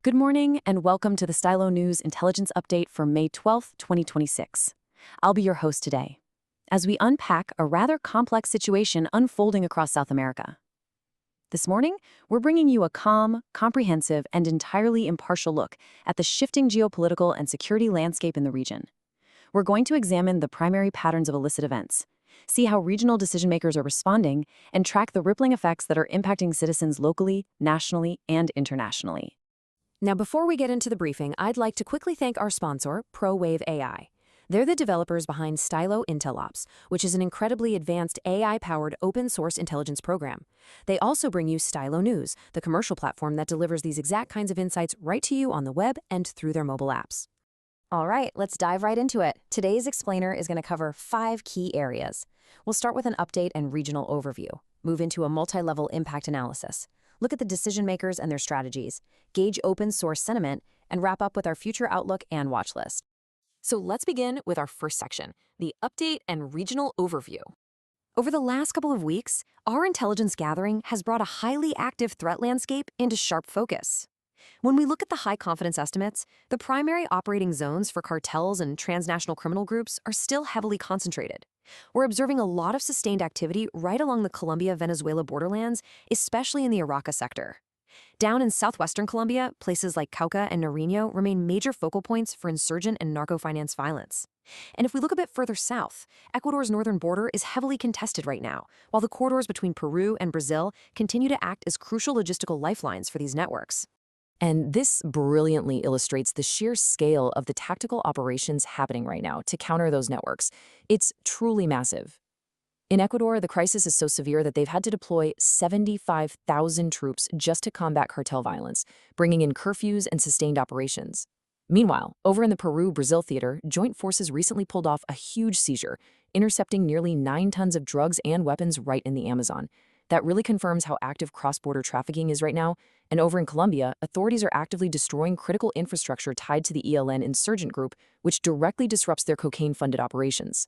Good morning and welcome to the Stylo News Intelligence Update for May 12, 2026. I'll be your host today, as we unpack a rather complex situation unfolding across South America. This morning, we're bringing you a calm, comprehensive, and entirely impartial look at the shifting geopolitical and security landscape in the region. We're going to examine the primary patterns of illicit events, see how regional decision-makers are responding, and track the rippling effects that are impacting citizens locally, nationally, and internationally. Now, before we get into the briefing, I'd like to quickly thank our sponsor, ProWave AI. They're the developers behind Stylo News, which is an incredibly advanced AI-powered open-source intelligence program. They also bring you Stylo News, the commercial platform that delivers these exact kinds of insights right to you on the web and through their mobile apps. All right, let's dive right into it. Today's explainer is going to cover 5 key areas. We'll start with an update and regional overview, move into a multi-level impact analysis, look at the decision-makers and their strategies, gauge open-source sentiment, and wrap up with our future outlook and watch list. So let's begin with our first section, the update and regional overview. Over the last couple of weeks, our intelligence gathering has brought a highly active threat landscape into sharp focus. When we look at the high-confidence estimates, the primary operating zones for cartels and transnational criminal groups are still heavily concentrated. We're observing a lot of sustained activity right along the Colombia-Venezuela borderlands, especially in the Arauca sector. Down in southwestern Colombia, places like Cauca and Nariño remain major focal points for insurgent and narco-finance violence. And if we look a bit further south, Ecuador's northern border is heavily contested right now, while the corridors between Peru and Brazil continue to act as crucial logistical lifelines for these networks. And this brilliantly illustrates the sheer scale of the tactical operations happening right now to counter those networks. It's truly massive. In Ecuador, the crisis is so severe that they've had to deploy 75,000 troops just to combat cartel violence, bringing in curfews and sustained operations. Meanwhile, over in the Peru-Brazil theater, joint forces recently pulled off a huge seizure, intercepting nearly 9 tons of drugs and weapons right in the Amazon. That really confirms how active cross-border trafficking is right now. And over in Colombia, authorities are actively destroying critical infrastructure tied to the ELN insurgent group, which directly disrupts their cocaine-funded operations.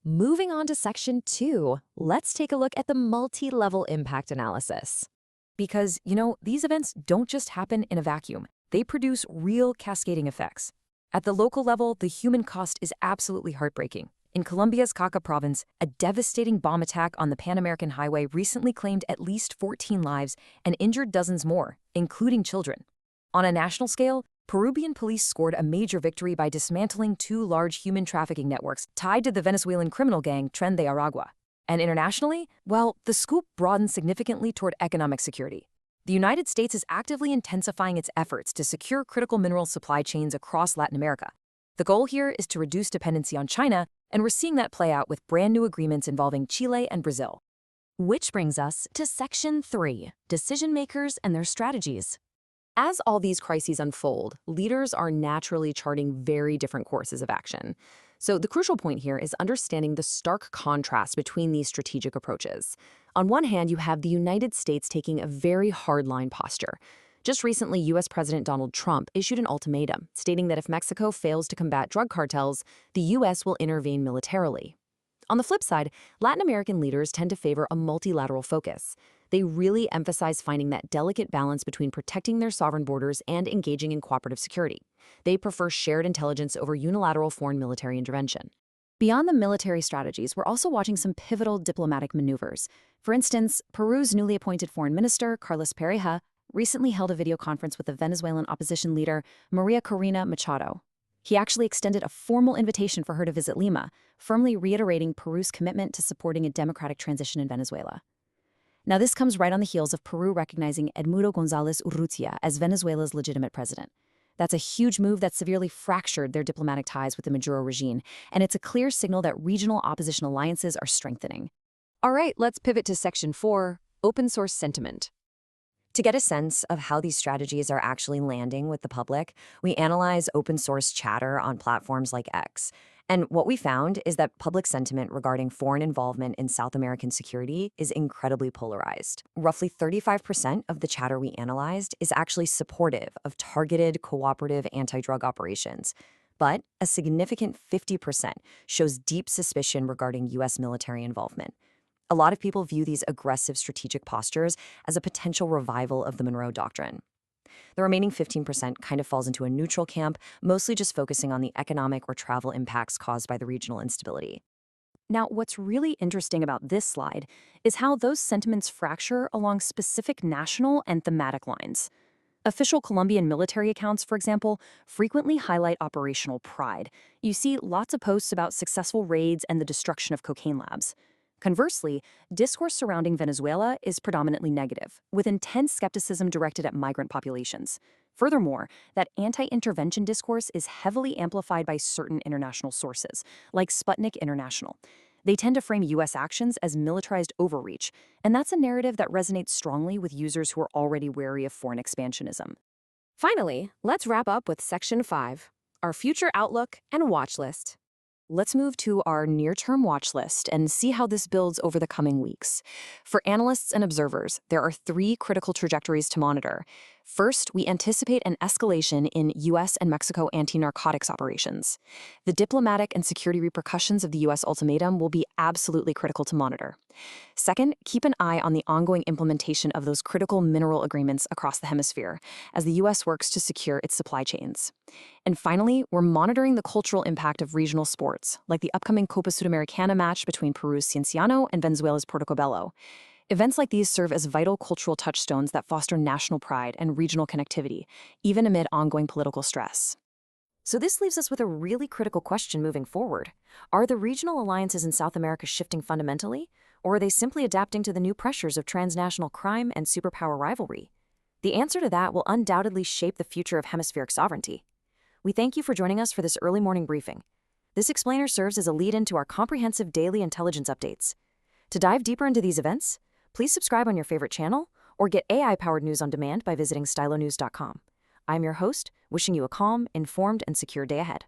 Moving on to Section 2, let's take a look at the multi-level impact analysis. Because, these events don't just happen in a vacuum. They produce real cascading effects. At the local level, the human cost is absolutely heartbreaking. In Colombia's Cauca province, a devastating bomb attack on the Pan American Highway recently claimed at least 14 lives and injured dozens more, including children. On a national scale, Peruvian police scored a major victory by dismantling 2 large human trafficking networks tied to the Venezuelan criminal gang Tren de Aragua. And internationally, well, the scoop broadened significantly toward economic security. The United States is actively intensifying its efforts to secure critical mineral supply chains across Latin America. The goal here is to reduce dependency on China, and we're seeing that play out with brand new agreements involving Chile and Brazil. Which brings us to Section 3, Decision Makers and Their Strategies. As all these crises unfold, leaders are naturally charting very different courses of action. So the crucial point here is understanding the stark contrast between these strategic approaches. On one hand, you have the United States taking a very hardline posture. Just recently, U.S. President Donald Trump issued an ultimatum, stating that if Mexico fails to combat drug cartels, the U.S. will intervene militarily. On the flip side, Latin American leaders tend to favor a multilateral focus. They really emphasize finding that delicate balance between protecting their sovereign borders and engaging in cooperative security. They prefer shared intelligence over unilateral foreign military intervention. Beyond the military strategies, we're also watching some pivotal diplomatic maneuvers. For instance, Peru's newly appointed foreign minister, Carlos Pereja, recently held a video conference with the Venezuelan opposition leader, Maria Corina Machado. He actually extended a formal invitation for her to visit Lima, firmly reiterating Peru's commitment to supporting a democratic transition in Venezuela. Now, this comes right on the heels of Peru recognizing Edmundo González Urrutia as Venezuela's legitimate president. That's a huge move that severely fractured their diplomatic ties with the Maduro regime, and it's a clear signal that regional opposition alliances are strengthening. All right, let's pivot to Section 4, Open Source Sentiment. To get a sense of how these strategies are actually landing with the public, we analyze open source chatter on platforms like X. And what we found is that public sentiment regarding foreign involvement in South American security is incredibly polarized. Roughly 35% of the chatter we analyzed is actually supportive of targeted, cooperative anti-drug operations. But a significant 50% shows deep suspicion regarding U.S. military involvement. A lot of people view these aggressive strategic postures as a potential revival of the Monroe Doctrine. The remaining 15% kind of falls into a neutral camp, mostly just focusing on the economic or travel impacts caused by the regional instability. Now, what's really interesting about this slide is how those sentiments fracture along specific national and thematic lines. Official Colombian military accounts, for example, frequently highlight operational pride. You see lots of posts about successful raids and the destruction of cocaine labs. Conversely, discourse surrounding Venezuela is predominantly negative, with intense skepticism directed at migrant populations. Furthermore, that anti-intervention discourse is heavily amplified by certain international sources, like Sputnik International. They tend to frame U.S. actions as militarized overreach, and that's a narrative that resonates strongly with users who are already wary of foreign expansionism. Finally, let's wrap up with Section 5, our future outlook and watch list. Let's move to our near-term watch list and see how this builds over the coming weeks. For analysts and observers, there are 3 critical trajectories to monitor. First, we anticipate an escalation in U.S. and Mexico anti-narcotics operations. The diplomatic and security repercussions of the U.S. ultimatum will be absolutely critical to monitor. Second, keep an eye on the ongoing implementation of those critical mineral agreements across the hemisphere as the U.S. works to secure its supply chains. And finally, we're monitoring the cultural impact of regional sports, like the upcoming Copa Sudamericana match between Peru's Cienciano and Venezuela's Portocabello. Events like these serve as vital cultural touchstones that foster national pride and regional connectivity, even amid ongoing political stress. So this leaves us with a really critical question moving forward. Are the regional alliances in South America shifting fundamentally, or are they simply adapting to the new pressures of transnational crime and superpower rivalry? The answer to that will undoubtedly shape the future of hemispheric sovereignty. We thank you for joining us for this early morning briefing. This explainer serves as a lead-in to our comprehensive daily intelligence updates. To dive deeper into these events, please subscribe on your favorite channel or get AI-powered news on demand by visiting stylonews.com. I'm your host, wishing you a calm, informed, and secure day ahead.